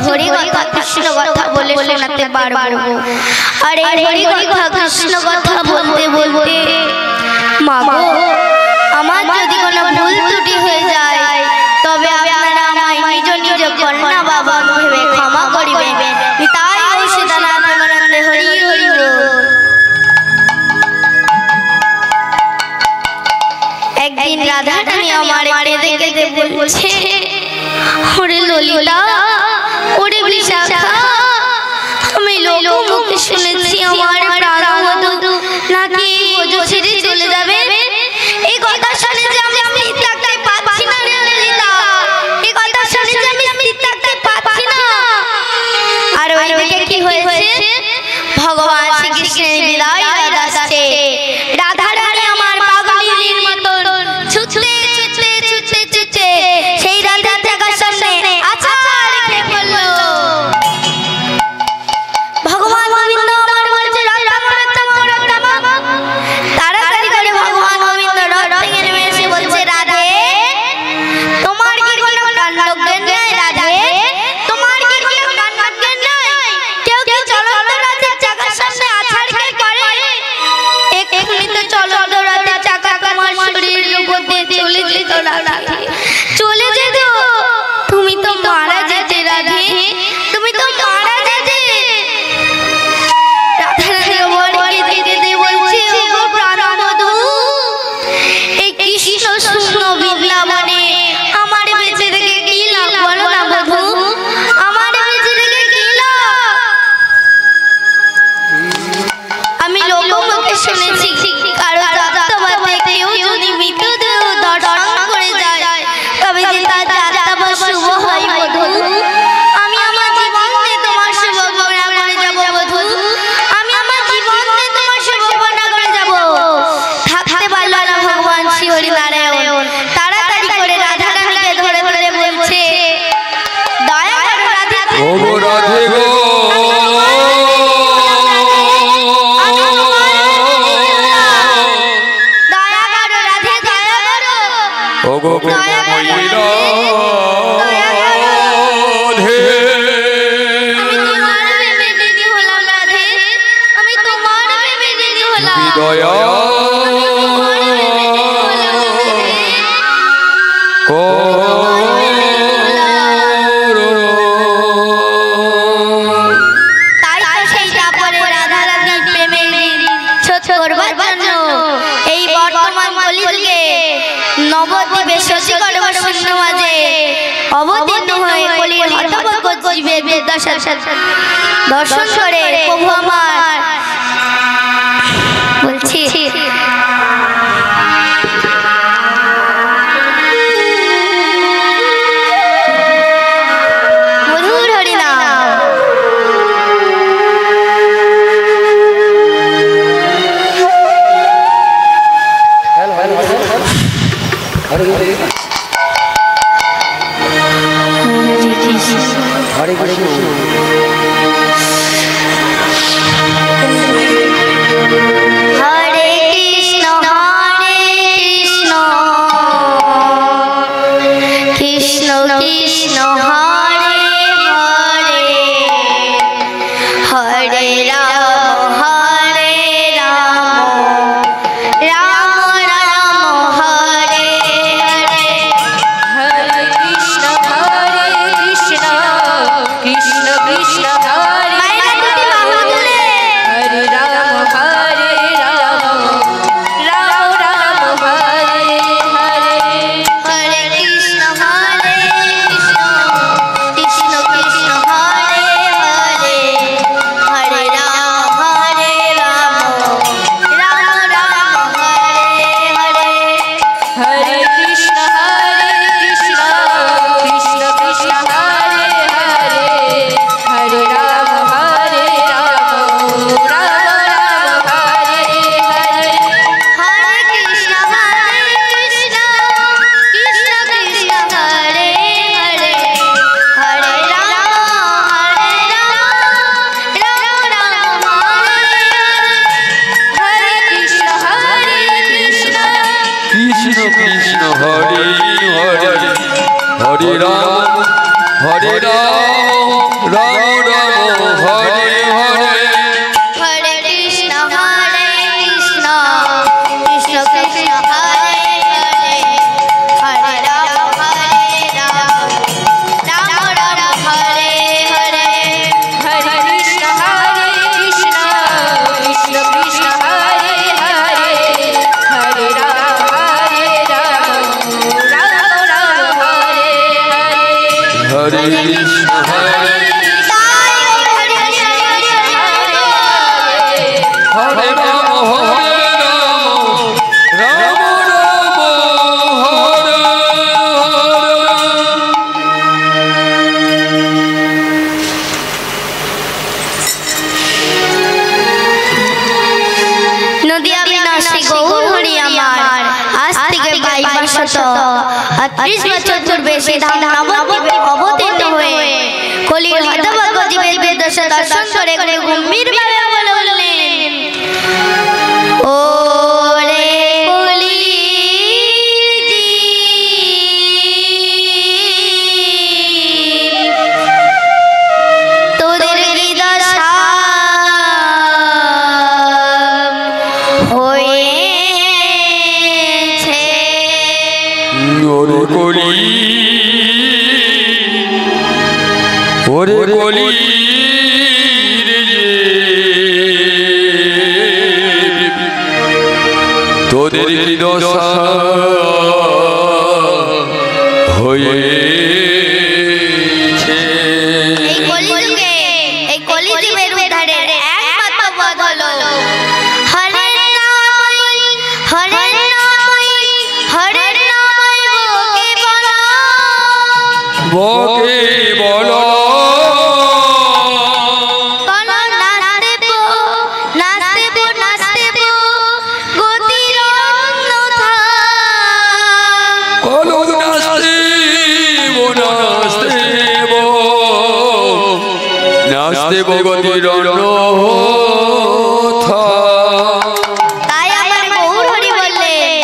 হরি কথা কৃষ্ণ কথা বলে শোনাতে পারবো। আর এই হরি কথা কৃষ্ণ কথা বলতে বলতে মা গো, আমার যদি কোনো ভুল ত্রুটি হয়ে যায় তবে আপনারা আমায় নিজ নিজ কন্যা বাবা ভেবে ক্ষমা করিবেন। তাই ওই সীতানাথ প্রেমানন্দে হরি হরি বল। একদিন রাধা রানী আমার কেঁদে কেঁদে বলছে, ওরে ললিতা, ওরে বিশাখা, আমি লোকমুখে শুনেছি আমার প্রাণবধূ নাকি ওজো ছেড়ে চলে যাবে। এই কথা শুনে যে আমি স্থির থাকতে পারছি না রে ললিতা, এই কথা শুনে যে আমি স্থির থাকতে পারছি না। আর ওইদিকে কি হয়েছে, ভগবান শ্রীকৃষ্ণের বিদায় আসছে। রাধা রানী আমার পাগলিনীর মতন ছুটতে ছুটতে ছুটতে ছুটতে সেই রাধা জায়গার সামনে আছাড় খেয়ে পড়ল। ভগবান গোবিন্দ আমার বলছে, রাধা থামা। তাড়াতাড়ি করে ভগবান গোবিন্দ রথ থেকে নেমে এসে বলছে, রাধে, তোমার কি কোনো কাণ্ডজ্ঞান নাই? রাধে, তোমার কি কোনো কাণ্ডজ্ঞান নাই? কেউ কেউ চলন্ত রথের চাকার সামনে আছাড় খেয়ে পড়ে, এক্ষুনি তো চলন্ত রথের চাকা তোমার শরীরের উপর দিয়ে চলে যেত রাধে, চলে যেত, তুমি তো মারা যেতে রাধে, তুমি তো মারা যেতে। এই কৃষ্ণ শূন্য বৃন্দাবনে আমার বেঁচে থেকে কি লাভ বলো না বধূ, আমার বেঁচে থেকে কি লাভ? আমি লোকমুখে শুনেছি কারো যাত্রাবাদে কেউ যদি মৃতদেহ দর্শন করে যায় তবে যে তার যাত্রা শুভ হয় বধূ। আমি আমার জীবন দিয়ে তোমার শুভ কামনা করে যাব বধূ, আমি আমার জীবন দিয়ে তোমার শুভ কামনা করে যাব। থাকতে পারল না ভগবান শ্রী হরি নারায়ণ, তাড়াতাড়ি করে রাধা রানীকে ধরে ধরে বলছে, দয়া করো রাধে, ও গো রাধে গো, দয়া করো রাধে, দয়া করো, ও গো প্রেমময়ী রাধে, আমি তোমার প্রেমে দিদি হলাম রাধে, আমি তোমার প্রেমে দিদি হলাম, দয়া তাই তো সেইটা পরে রাধা রানীর প্রেমে ছোট করবার জন্য এই বর্তমান কলিযুগে নবদ্বীপে শশীগর্ভ শূন্য মাঝে অবতীর্ণ হয়ে কলির হতভাগ্য জীবের দুর্দশা দর্শন করে প্রভু আমার বলছি, মধুর হরিনাম। হরে কৃষ্ণ। হরে কৃষ্ণ কৃষ্ণ কৃষ্ণ হরে হরে, হরে রাম রাম রাম হরে হরে। हरे कृष्ण कृष्ण कृष्ण हरे মায়েরা দুটি বাহু তুলে हरे राम राम राम हरे हरे। হরে কৃষ্ণ কৃষ্ণ কৃষ্ণ হরে হরে, হরে রাম রাম রাম হরে হরে। हरे कृष्ण कृष्ण कृष्ण हरे हरे, हरे राम राम हरे हरे। हरे कृष्ण कृष्ण कृष्ण हरे हरे, हरे राम राम हरे हरे। हरे कृष्ण কৃষ্ণ কৃষ্ণ হরে হরে, হরে Ram Ram Ram Hare Hare Hare Krishna Krishna Krishna Hare Hare Hare Ram Ram Ram Hare Hare Hare Krishna Krishna Krishna Hare Hare Hare Rama Rama Hare Hare হরে কৃষ্ণ হরে হরে রাম রাম রাম হরে নদিয়া বিনাশী গৌর হরি আমার আজ থেকে 2230 বছর পূর্বে শ্রীধাম নবদ্বীপে অবতীর্ণ হয়ে কলির হতভাগ্য জীবের দুর্দশা দর্শন করে গম্ভীর ভাবে বললেন, ও রে কলি তোদের কি দশা হয়েছে। ওরে কলি ওরে কলি তোদের কি দশা হয়েছে। এই কলিযুগের উদ্ধারের একমাত্র পথ হলো হরের নামই হরের নামই হরের নামই বকে বলো বলো নাচতেব গতির অন্যথা বলো নাচতেব গতির অন্যথা। তাই আমার গৌর হরি বললেন,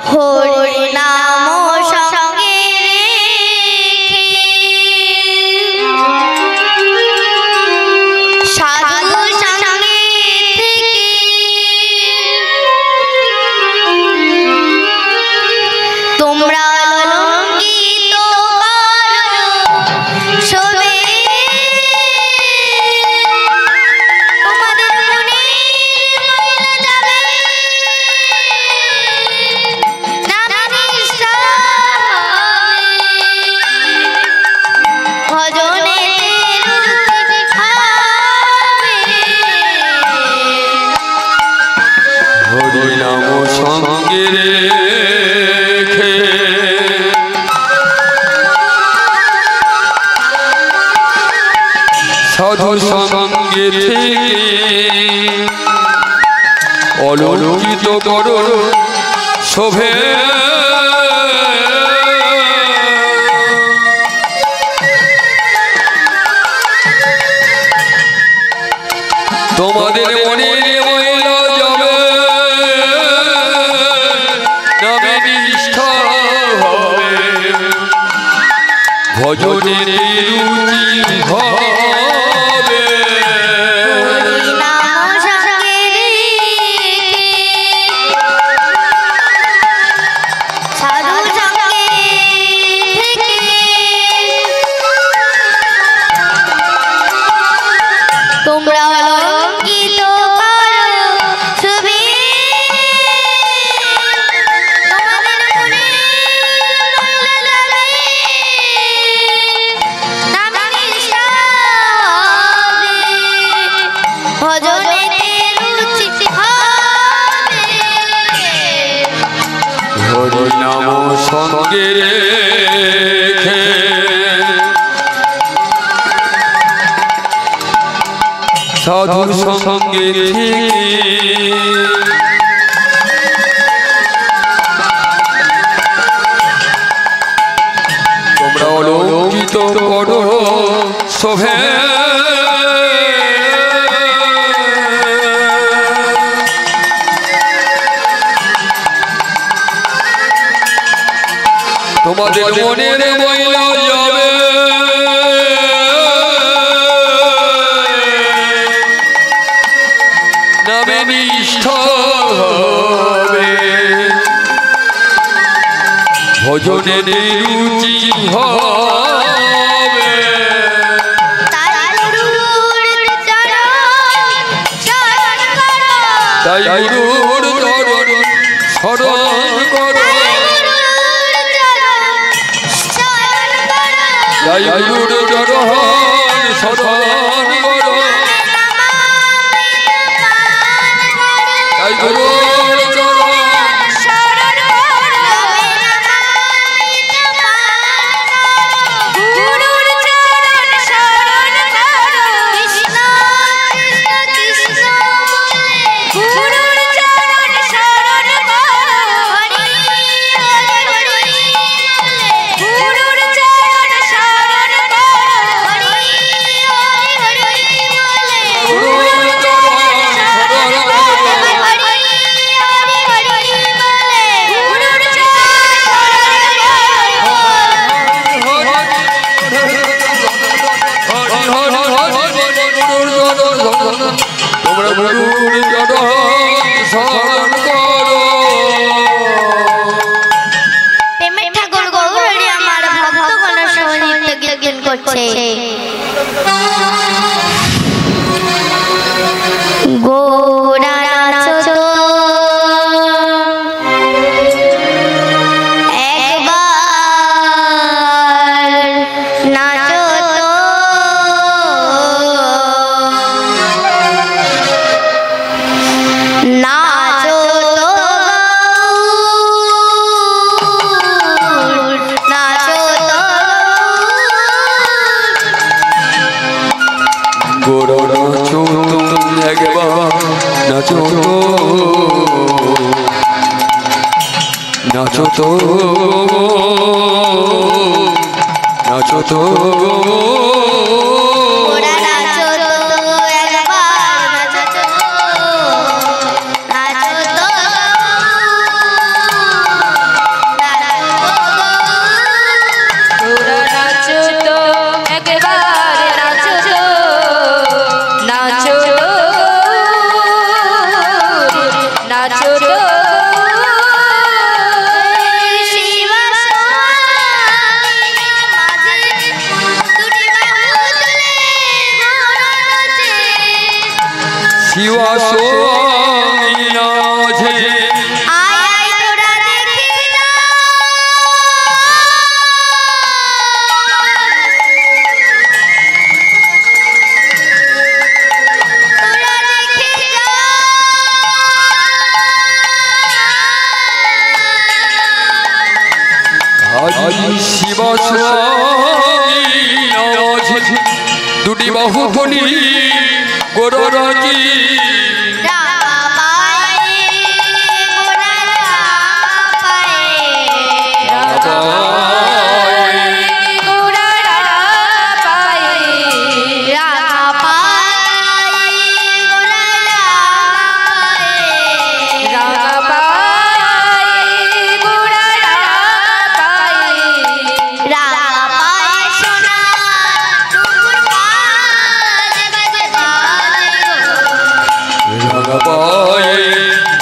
হরি নাম সঙ্গে রেখে সাধু সঙ্গে থেকে তোমরা অলঙ্কিত করো সবে তোমাদের মনে যাবে নাম নিষ্ঠা ভজনে রুচি হবে। হরি নাম সঙ্গে রেখে সাধু সঙ্গে থেকে অলঙ্কিত করো শোভে তোমাদের মনের ময়লা যাবে নামে নিষ্ঠা হবে ভজনে রুচি হবে। হরি নাম সঙ্গে রেখে সাধু সঙ্গে থেকে তোমরা অলঙ্কিত করো ছবি তোমাদের মনে ময়লা যাবে নাম নিষ্ঠা হবে ভজনেতে রুচি হবে। হরি নাম সঙ্গে রেখে সাধুর সঙ্গে থেকে তোমরা অলঙ্কিত করো শোভে তোমাদের মনের ময়লা যাবে মিষ্ট হবে ভজনে রুচি হবে তাই গুরুর চরণ শরণ করো তাই গুরুর চরণ শরণ করো তাই গুরুর চরণ তোমরা গুরুর চরণ শরণ করো। প্রেমের ঠাকুর গৌরহরি আমার ভক্তগণ সহনিত্য জ্ঞান করছে গোরা নাচো একবার নাচো নাচো নাচো গোরা নাচো একবার নাচো নাচো তো নাচো তো গোরা নাচো একবার নাচো নাচো গোরা নাচো তো একবার নাচো নাচো নাচো শিবা সোমি আছে আয় তোরা দেখে যা তোরা দেখে যা আজি শিবা সোমি আছে দুটি বাহু ফণি গোরাজি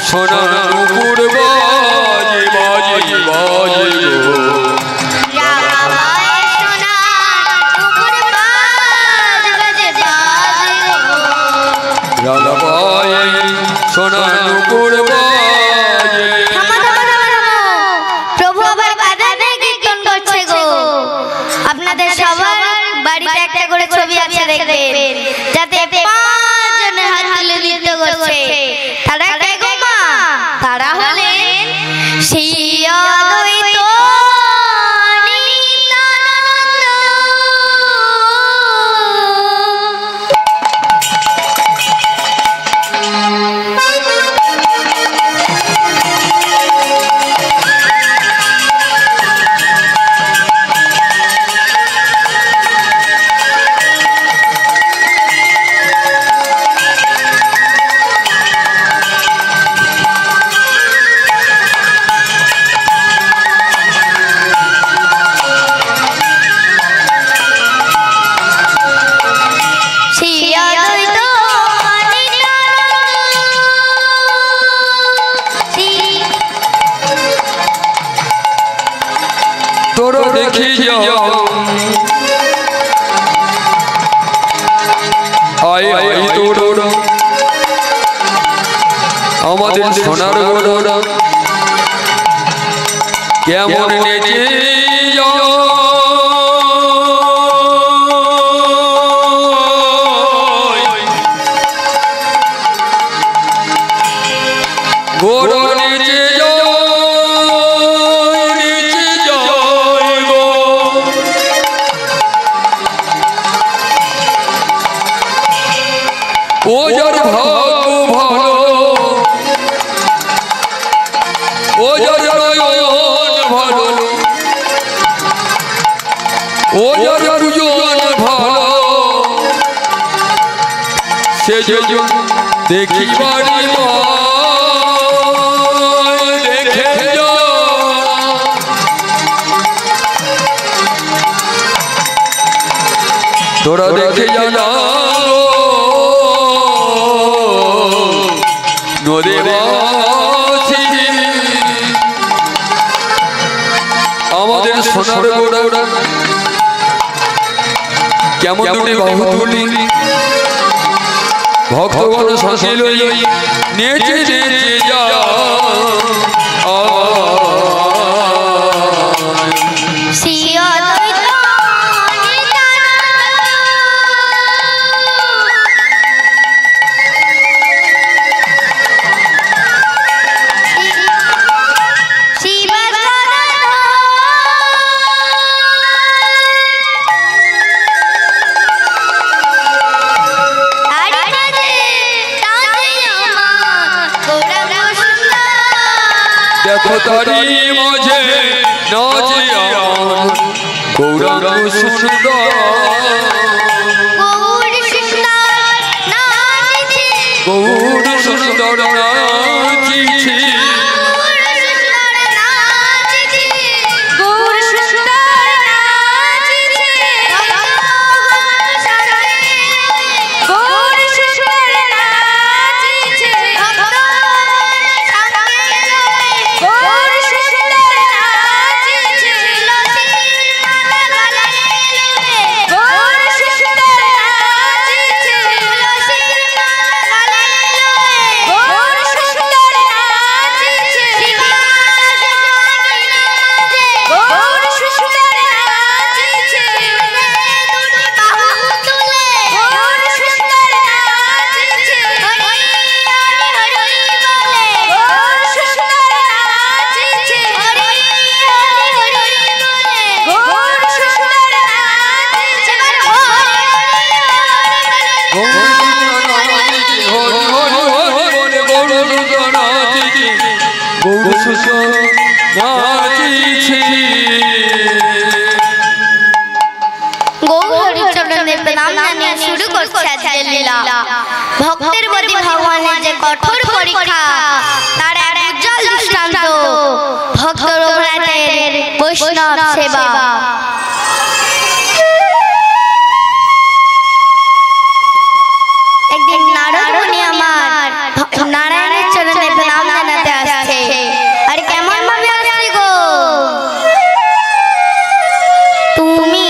সোনা নুপুর বাজে বাজে বাজে গো রাগাবাই সোনা নুপুর বাজে প্রভু আবার কাঁদে কীর্তন করছে গো আপনাদের সবার বাড়িতে একটা করে ছবি আছে দেখবেন যাতে 5 জনের হাত তুলে নৃত্য করছে তারা কে গো মা তারা হলেন সেই অদ্বৈত নিত্যানন্দ আমাদের সোনার গোড়া কেমন নেচে গোড়া নেচে ও যার ভাগ্য ভালো ও যার নয়ন ভালো ও যার দুজন ভালো সে যদি দেখি বাড়ি দেখে তোরা দেখে জানা আমাদের সোনার গোড়া কেমন দুটি বাহু তুলি ভক্তগণ শাসিল নেচে নেচে যা দেখো তারি মাঝে নাচে আমার গৌরাঙ্গ সুন্দর গৌর সুন্দর নাচিছে ভক্তের প্রতি ভগবানের যে কঠোর পরীক্ষা তার এক উজ্জ্বল দৃষ্টান্ত ভক্ত রঘুনাথের বৈষ্ণব সেবা। একদিন নারদ মুনি আমার নারায়ণের চরণে প্রণাম জানাতে আসছে। আর কেমন ভাবে আসছে গো? তুমি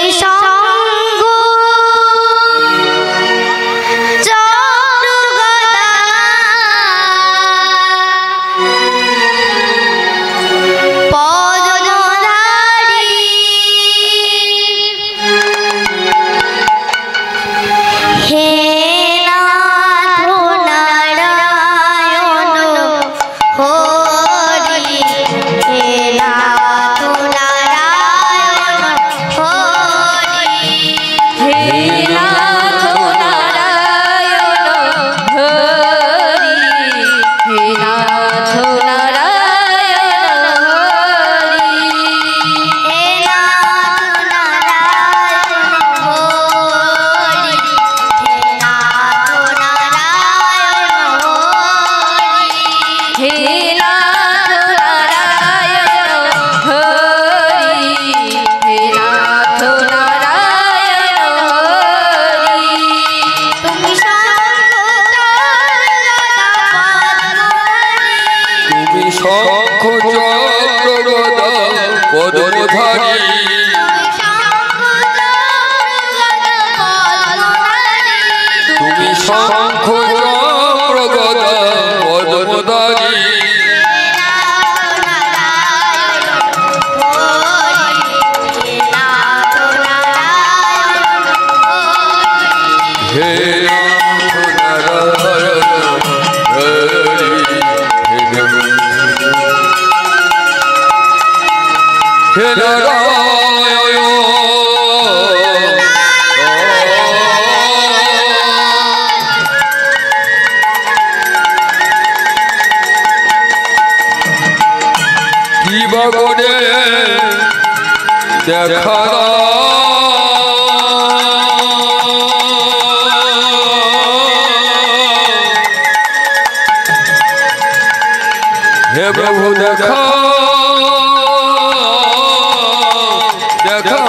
হে নারায়ণ হরি হে নারায়ণ কি বাগনে দেখা हे प्रभु देखा देखा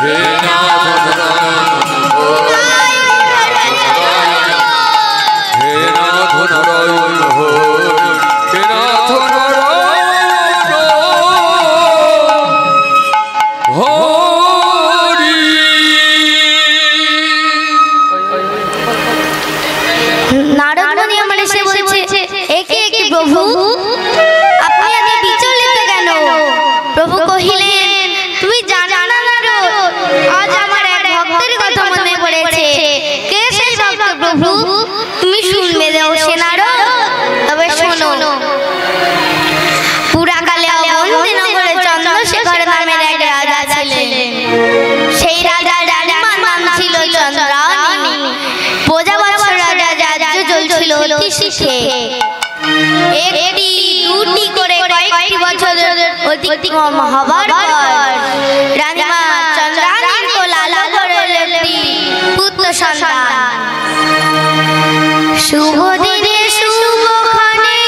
हे नाथ हे नाथ नारायण हो हे नाथ नारायण हरि नारद मुनि हमारे से बोलছে একে একে প্রভু আপনি আজ বিচলিত কেন প্রভু কহিলেন তুমি জানো না নারদ আজ আমার এক ভক্তের কথা মনে পড়েছে কে সেই ভক্ত প্রভু তুমি শুনবে দাও সে নারদ তবে শোনো পুরাকালে অবন্তী নগরে চন্দ্রশেখর নামের এক রাজা ছিলেন সেই রাজার রানীমার নাম ছিল চন্দ্রানী প্রজাবৎসল রাজা রাজ্য চলছিল অতি সুখে একটি দুটি করে কয়েকটি বছর অতিক্রম হবার পর রানীমা চন্দ্রানীর কোলাহল করলেন একটি পুত্র সন্তান শুভ দিনে শুভক্ষণে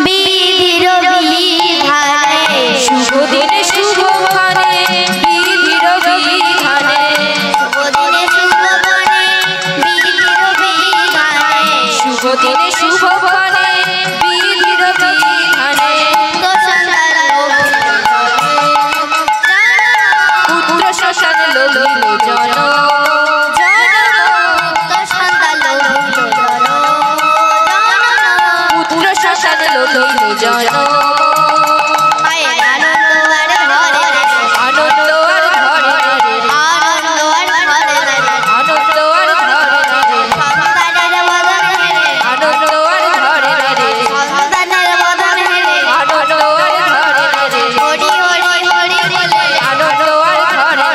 বিধির বিধানে শুভ দিনে শুভক্ষণে বিধির বিধানে শুভ দিনে শুভক্ষণে বিধির বিধানে পুত্র শ্মশান লোলিল জন পুত্র শ্মশান লোলিল জন আনন্দ আর ঘরে আনন্দ আর ঘরে আনন্দ আর ঘরে আনন্দ আর ঘরে আনন্দ আর ঘরে হরি হরি হরি বলে আনন্দ আর ঘরে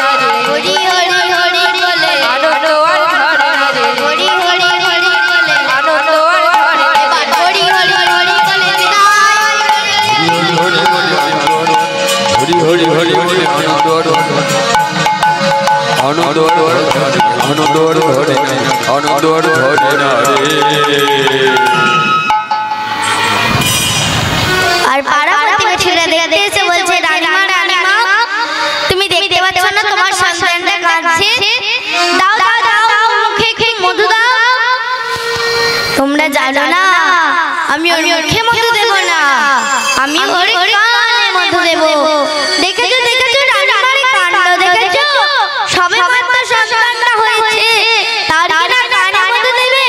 হরি হরি হরি বলে আনন্দ আর ঘরে হরি হরি হরি বলে আনন্দ আর ঘরে হরি হরি হরি বলে हरि हरि हरि आनंद आनंद आनंद আর পাড়া প্রতিবেশীরা দেখতে এসে বলছে রানীমা রানীমা তুমি দেখতে পাচ্ছ না তোমার সন্তানটা কাঁদছে দাও দাও দাও মুখে একটু মধু দাও তোমরা জানো না আমি ওর মুখে মধু দেব না আমি ওর কানে মধু দেব দেখেছো দেখেছো রানীমার কাণ্ড দেখেছো সবে মাত্র সন্তানটা হয়েছে তার কিনা কানে মধু দেবে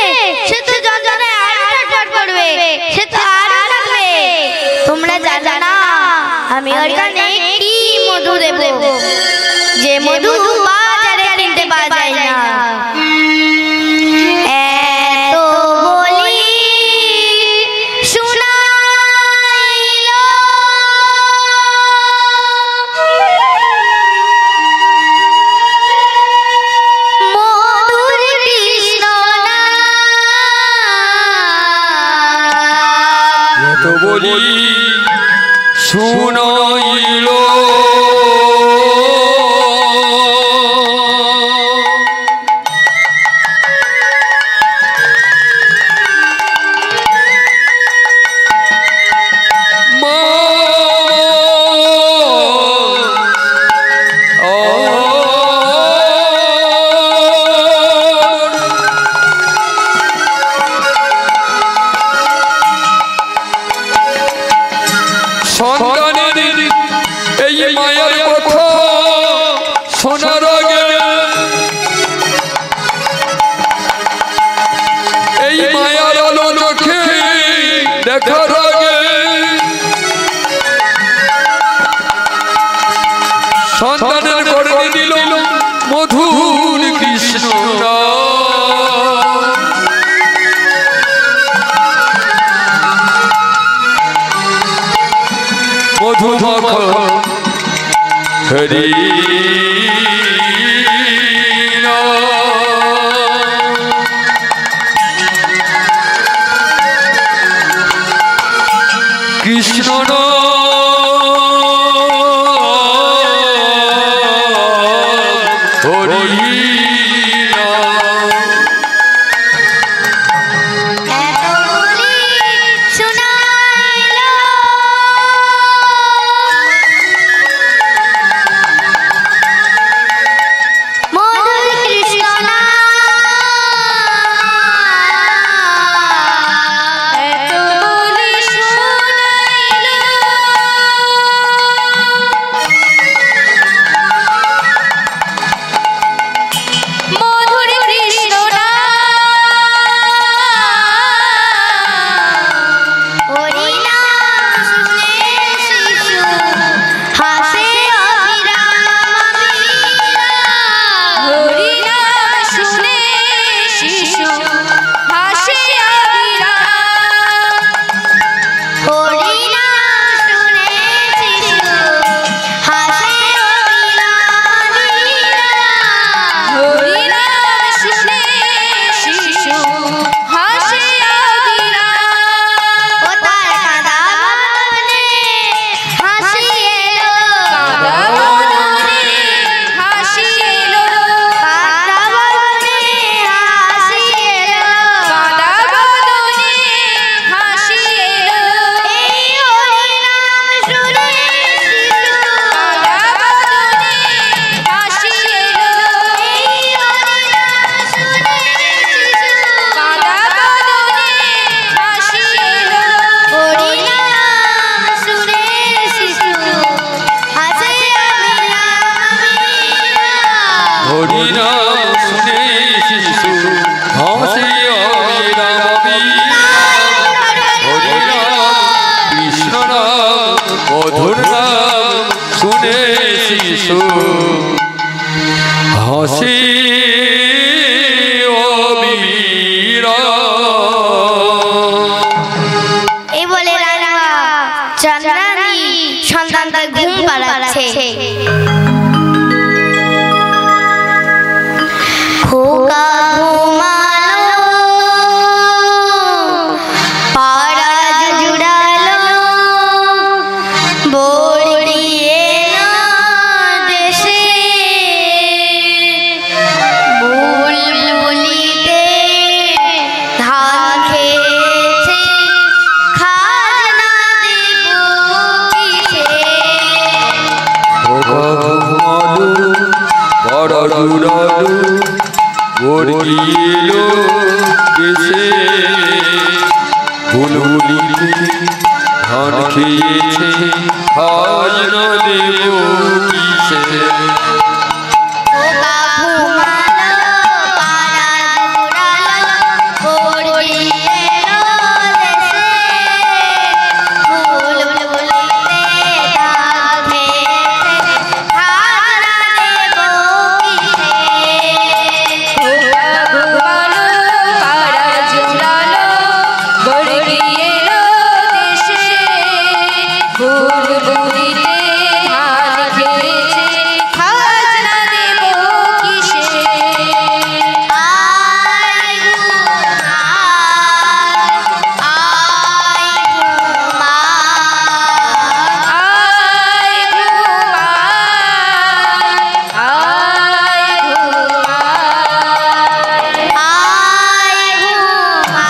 সে তো যন্ত্রণায় আরো ছটফট করবে সে তো আরো কাঁদবে তোমরা জানো না আমি ওর কানে কি মধু দেব যে মধু বাজারে কিনতে পাওয়া যায় না এত বলি শুনাইল মধুর কৃষ্ণ নাম तो बोली सुनाइलो সন্তানের এই মায়ের কথা শোনার আগে এই মায়ার আলো চোখে দেখার আগে সন্তানের গর্ভে দিল মধুর কৃষ্ণ মধুমখ হরি কৃষ্ণ হাসি এই বলে রাজা চন্দ্রানী সন্তানকে ঘুম পাড়াচ্ছে। খোকা ঘুমালো পাড়া জুড়ালো বড়িয়ে দেশে বুলবুলিতে ধান খেয়েছে খাজনা দেব কিসে। খোকা ঘুমালো পাড়া জুড়ালো বড়িয়ে দেশে বুলবুলিতে ধান খেয়েছে খাজনা দেব কিসে। খোকা ঘুমালো পাড়া জুড়ালো বড়িয়ে দেশে বুলবুলিতে ধান খেয়েছে খাজনা দেব কিসে। ঘুমালো পাড়া জুড়ালো বড়িয়ে দেশে বুলবুলিতে ধান খেয়েছে খাজনা দেব কিসে। আয় ঘুমা আয় ঘুমা আয় ঘুমায় আয় ঘুমায়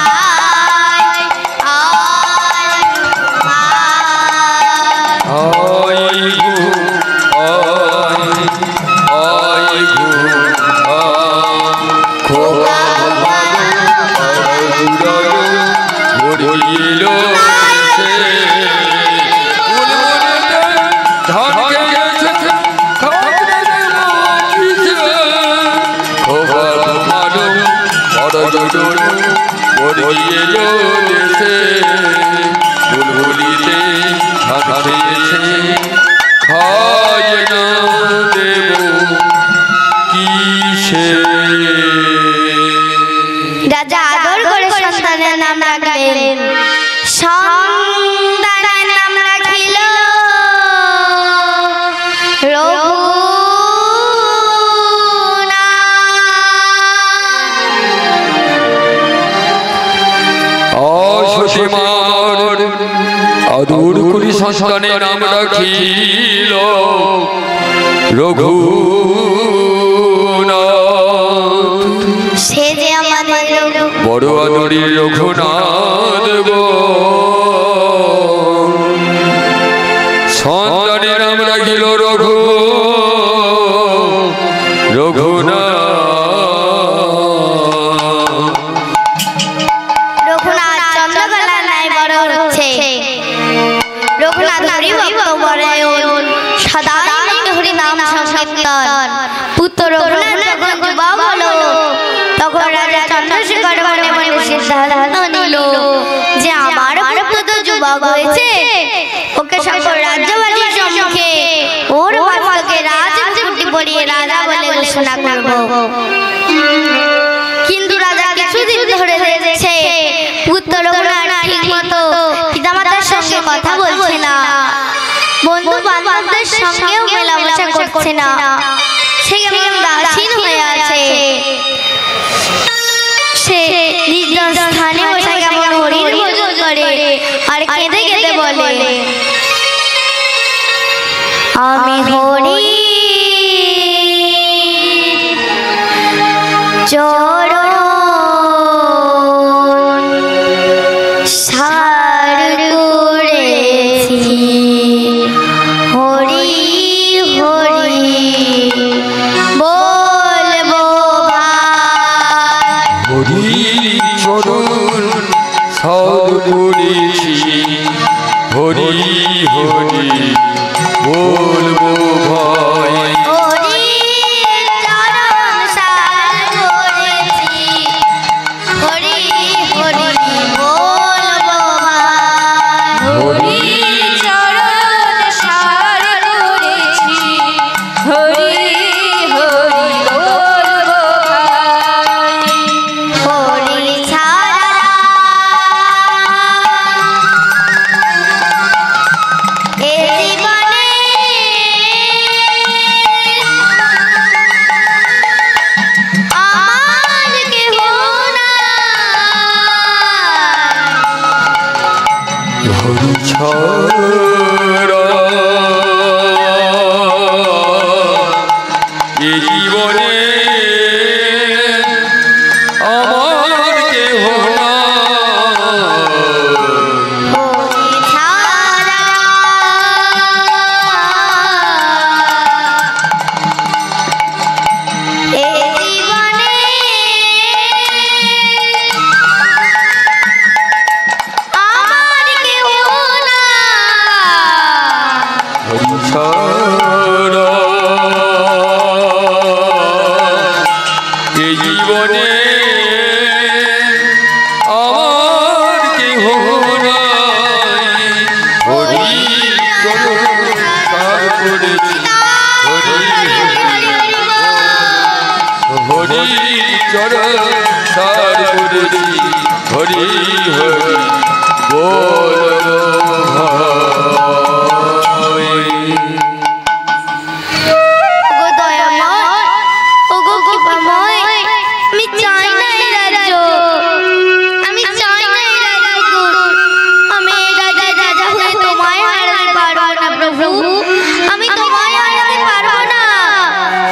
আয় ঘুমায় বুলবুলিতে ধান খেয়েছে খাজনা দেব কি কিসে রাজা আদর করে সন্তানের নাম রাখলেন। সন্তানের নাম রাখিল সীমার আদর করি সন্তানের নাম রাখিল রঘুনাথ। সে যে আমাদের বড় আদরের রঘুনাথ গো, সন্তানের নাম রাখিল রঘুনাথ। পুত্র রঘুনাথ যখন যুবক হলো তখন রাজা চন্দ্রশেখর মনে মনে সিদ্ধান্ত নিল যে আমার পুত্র তো যুবক হয়েছে, ওকে সকল রাজ্যবাসীর সম্মুখে ওর মস্তকে রাজমুকুট পরিয়ে রাজা বলে ঘোষণা করব। কিন্তু রাজা কিছুদিন ধরে দেখছে পুত্র রঘুনাথ ঠিক মতো পিতামাতার সঙ্গে কথা বলছে না, বন্ধু বান্ধবদের সঙ্গেও মেলামেশা করছে না, সে কেমন দাসীন হয়ে আছে। সে নিজ স্থানে বসে কেমন হরির ভজন করে আর কেঁদে কেঁদে বলে, আমি হরি চরণ সার করেছি, হরি হরি বলবো হরি চরণ সার করেছি, হরি হরি বলবো ভাই। হরি চরণ সার করেছি, হরি হরি বলবো হরি চরণ সার করেছি, হরি হরি বলবো ভাই। হরি ছাড়া এ জীবনে আমার কেহ নাই। হরি ছাড়া এ জীবনে আমার কেহ নাই। হরি ছাড়া এ জীবনে আমার কেহ নাই। হরি ছাড়া এ জীবনে আমার কেহ নাই। হরি চরণ সার করেছি, হরি হরি চরণ সার করেছি, হরি হরি বলবো ভাই। ওগো দয়াময়, ওগো কৃপাময়, আমি চাই না এই রাজ্য, আমি চাই না এই রাজ্য, আমি এই রাজ্যের রাজা হয়ে তোমায় হারাতে পারবো না প্রভু, আমি তোমায় হারাতে পারবো না।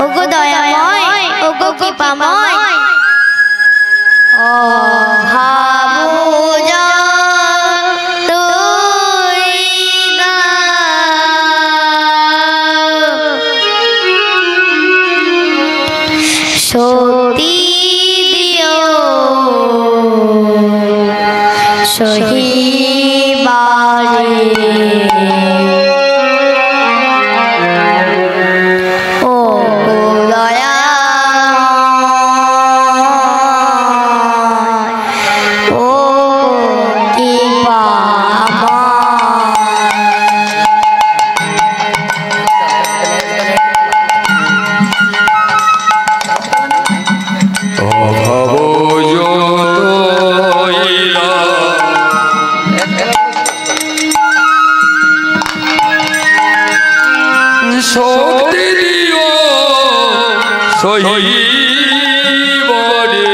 ওগো দয়াময়, ওগো কৃপাময়, ভাবুজা তুই শক্তি দিও সহিবারে, ও দয়া ও কৃপাময়। বনে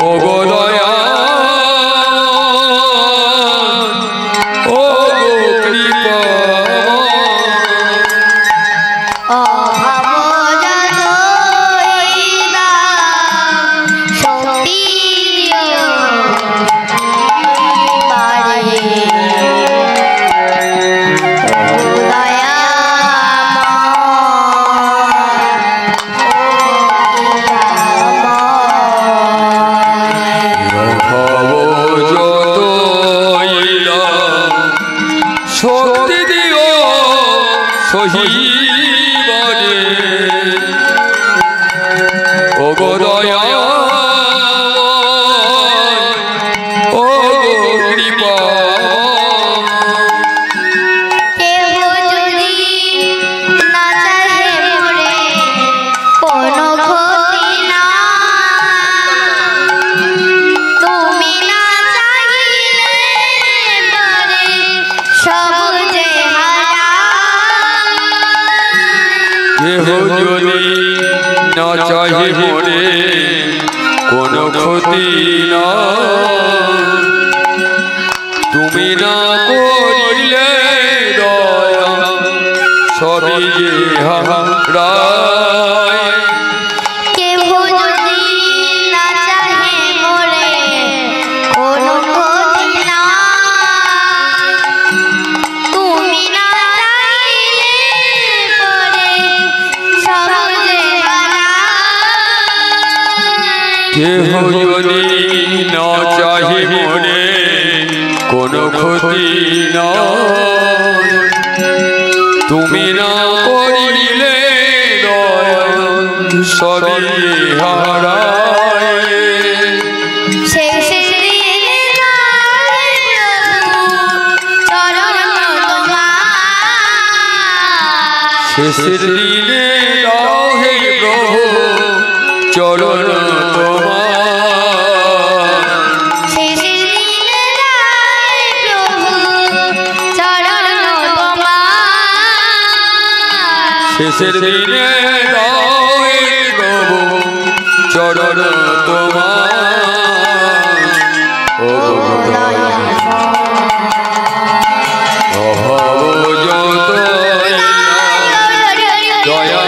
ও গো দয়াল ও গো কৃপা চাহি মরে কোনো ক্ষতি না তুমি না করিলে দয়া সবই যে হারায় কেহ যদি না চাহে মরে কোনো ক্ষতি না তুমি না চাইলে পরে সব যে কেহ যদি না চাহি মনে কোনো ক্ষতি না তুমি না করিলে দয়া সবই হারায় শেষের দিনে দাও হে প্রভু চরণ শেষের দিনে দাও হে প্রভু চরণ তোমার ও অভাব যত দয়া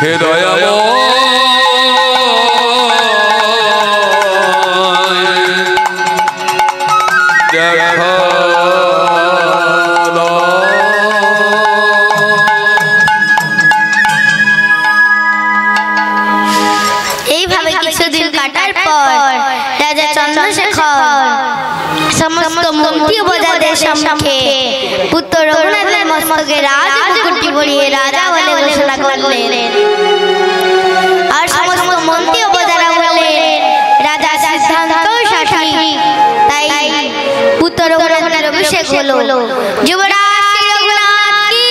হে দয়াময় দেখা এইভাবে কিছুদিন কাটার পর রাজা চন্দ্রশেখর সমস্ত মন্ত্রী প্রজাদের সম্মুখে পুত্র রঘুনাথের মস্তকে রাজমুকুটটি পরিয়ে রাজা বলে ঘোষণা করলেন। আর সমস্ত মন্ত্রী প্রজারা বললেন রাজা সিদ্ধান্ত সঠিক, তাই পুত্র রঘুনাথের অভিষেক হলো। যুবরাজ শ্রী রঘুনাথ কি,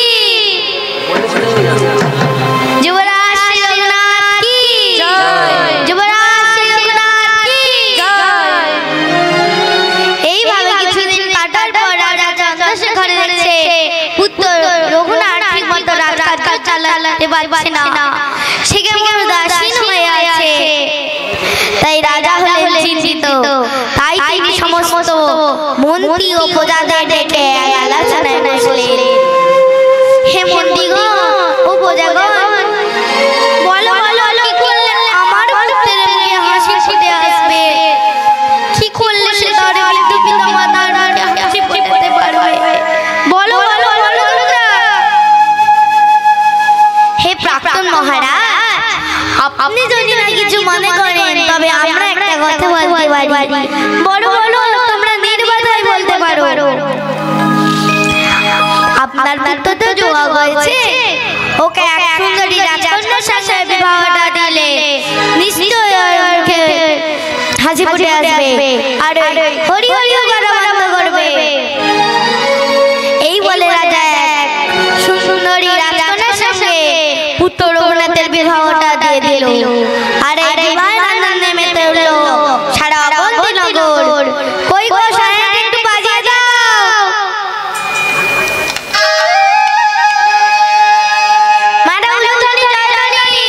যুবরাজ শ্রী রঘুনাথ কি জয়, যুবরাজ শ্রী রঘুনাথ কি জয়। এইভাবে কিছুদিন কাটার পর রাজা চন্দ্রশেখর দেখছে পুত্র রঘুনাথ ঠিক মতো রাজকাজ চালাতে পারছে না, সে কেমন উদাসীন হয়ে আছে। তাই রাজা হলেন চিন্তিত। তাই তিনি সমস্ত মন্ত্রী ও প্রজাদের ডেকে আলোচনায় বসলেন। হে মন্ত্রীগণ ও প্রজাগণ, বলো বলো কি করলে আমার পুত্রের মুখে হাসি ফুটে আসবে, কি করলে সে তার মৃত্যু পিতা মাতার মুখে হাসি ফোটাতে পারবে, বলো বলো বলো তোমরা। হে প্রাক্তন মহারাজ, আপনি যদি না কিছু মনে করেন তবে আমরা একটা কথা বলতে পারি। বলো বলো, তোমরা নির্বাধায় বলতে পারো। আপনার পুত্র তো জোয়া হয়েছে, ওকে এক সুন্দরী রাজকন্যার সাথে বিবাহটা দিলে নিশ্চয়ই মুখে হাসি ফুটে আসবে আর হরি হরি করা বন্ধ করবে। এই বলে রাজা পুত্র রঘুনাথের বিবাহটা দিয়ে দিল। আর এই বিবাহের আনন্দে মেতে উঠল সারা অবন্তীনগর। কই গো সাহেব একটু বাজিয়ে দাও। মারা উলুধ্বনি জয়ধ্বনি।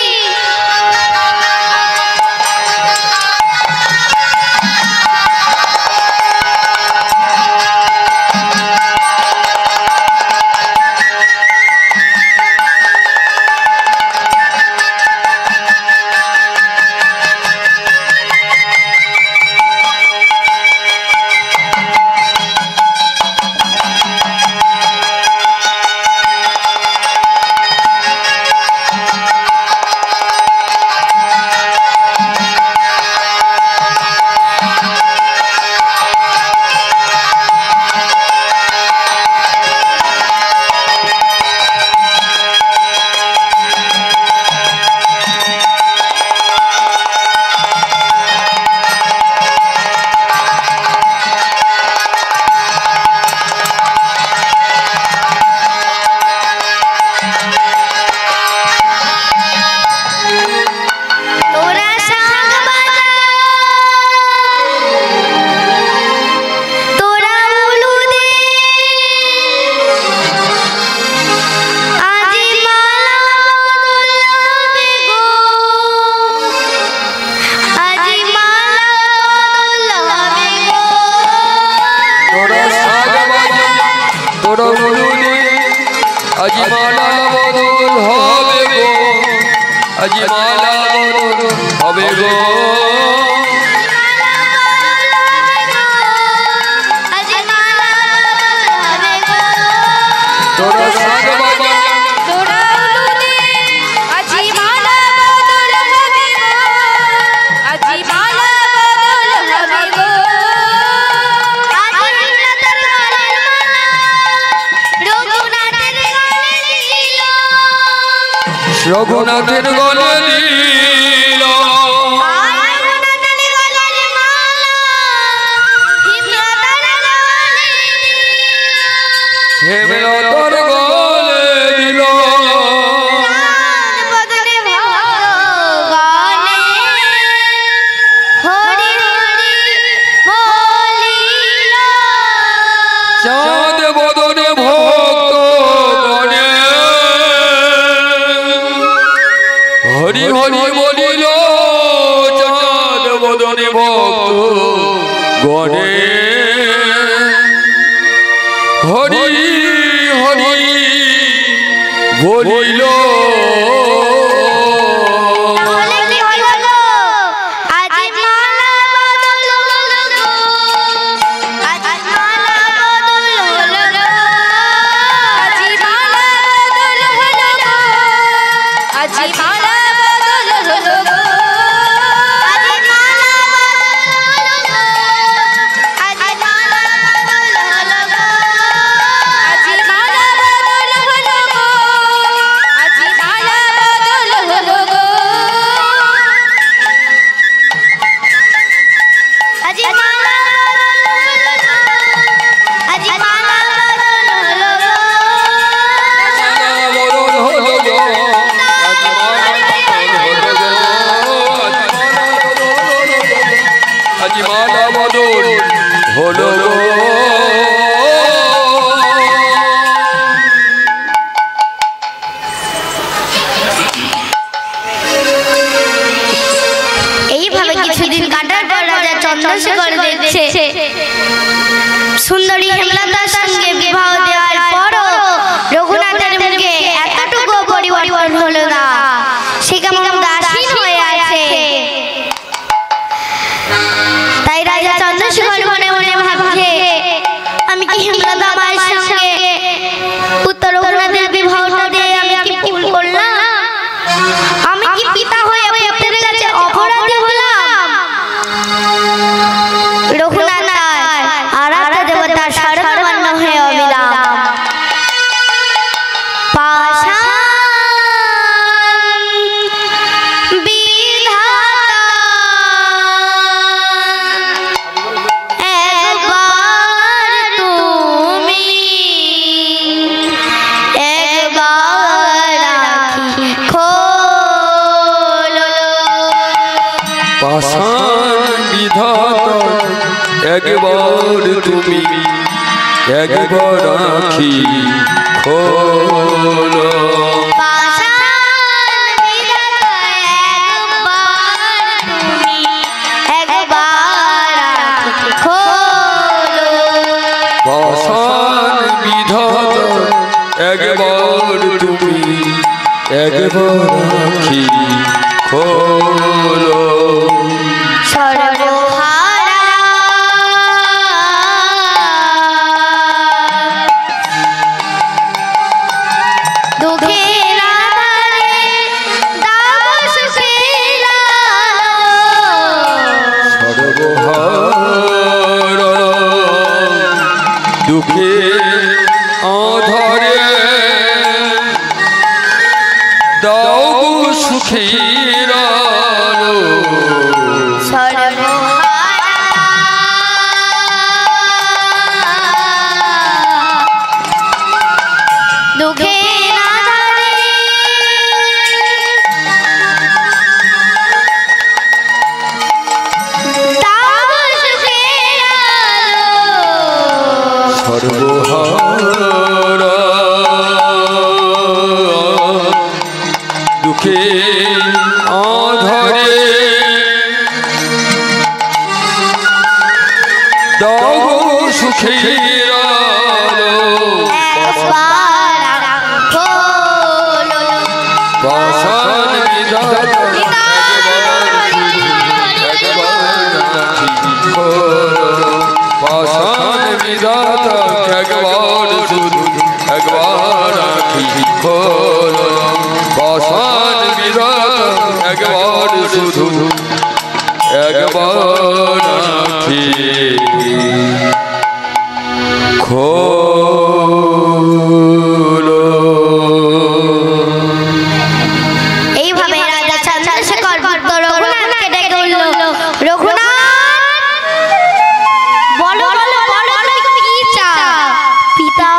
আজি মালা বদল হবে গো, আজি মালা বদল হবে গো। তোরা সাগ বাজা তোরা উলুদে আজি মালা বদল হবে গো, আজি মালা বদল হবে গো। রঘুনাথের গলে দিল, হেমলতার গলে দিল। চাঁদ বদনে ভক্ত গণে হরি হরি বলিল, চাঁদ বদনে ভক্ত গণে হরি হরি বলিল। আজি মালা বদল হলো গো, আজি মালা বদল হলো গো, আজি মালা পাষাণ বিধাতা একবার তুমি একবার আঁখি খোলো পাষাণ বিধাতা একবার তুমি একবার আঁখি খোলো দুঃখে আধারে দাও সুখের আলো সর্বহারা দুঃখে আধারে দাও সুখের আলো পাষাণ বিধাতা পাষাণ বিধাতা একবার শুধু একবার আঁখি খোলো পাষাণ বিধাতা একবার শুধু একবার আঁখি খোলো এইভাবে রাজা চন্দ্রশেখর ভক্ত রঘুনাথকে ডেকে বলল, রঘুনাথ বলো বলো বলো তুমি কি চাও? পিতা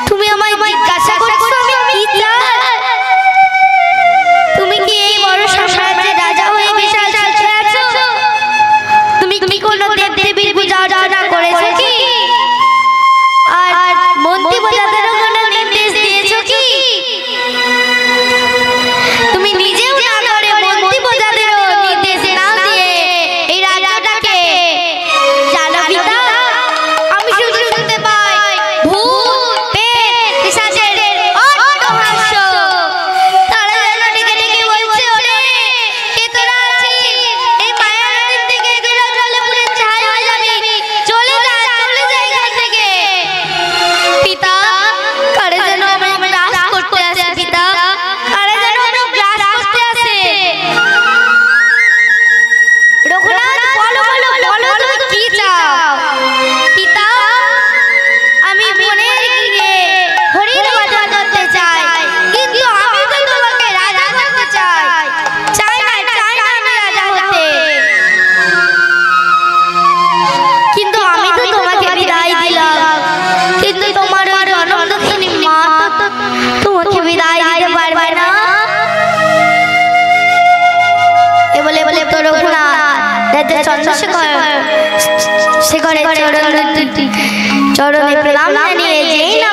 তুমি আমায় জিজ্ঞাসা করছো আমি কি চাই? তুমি কি এই বড় সাম্রাজ্যের রাজা হয়ে বিশাল সাজে আছো? তুমি কি কোনো দেবদেবীর পূজা অর্চনা করেছো কি? আর মন্ত্রী প্রজাদেরও কোনো নির্দেশ দিয়েছো কি? তুমি নিজেও না করে মন্ত্রী প্রজাদেরও নির্দেশ না দিয়ে এই রাজাটাকে জানো পিতা? আমি শুধু শুনতে পাই ভূত পেট পিশাচের অট্টহাস্য। তারা যেন ডেকে ডেকে বলছে, ওরে কে তোরা আছিস? এই মায়া নদীর থেকে এগুলো জলে পুড়ে ছাই হয়ে যাবি, চলে যা এখান থেকে। পিতা কারে যেন আমায় গ্রাস করতে আসে, পিতা কারে যেন আমায় গ্রাস করতে আসে। রঘুনাথ বলো বলো বলো তুমি কি চাও? পিতা আমি মনের গিয়ে হরিণ বাজার করতে চাই, কিন্তু আমি তো তোমাকে রাজা করতে চাই। চাই না আমি রাজা হতে, কিন্তু আমি তো তোমাকে বিদায় দিলাম, কিন্তু তোমার ওই জনমদক্ষিণী মা তো তোমাকে বিদায় দিতে পারবে না। এ বলে বলে তো রঘুনাথ রাজা চন্দ্রশেখর শেখরের চরণে প্রণাম জানিয়ে যেই না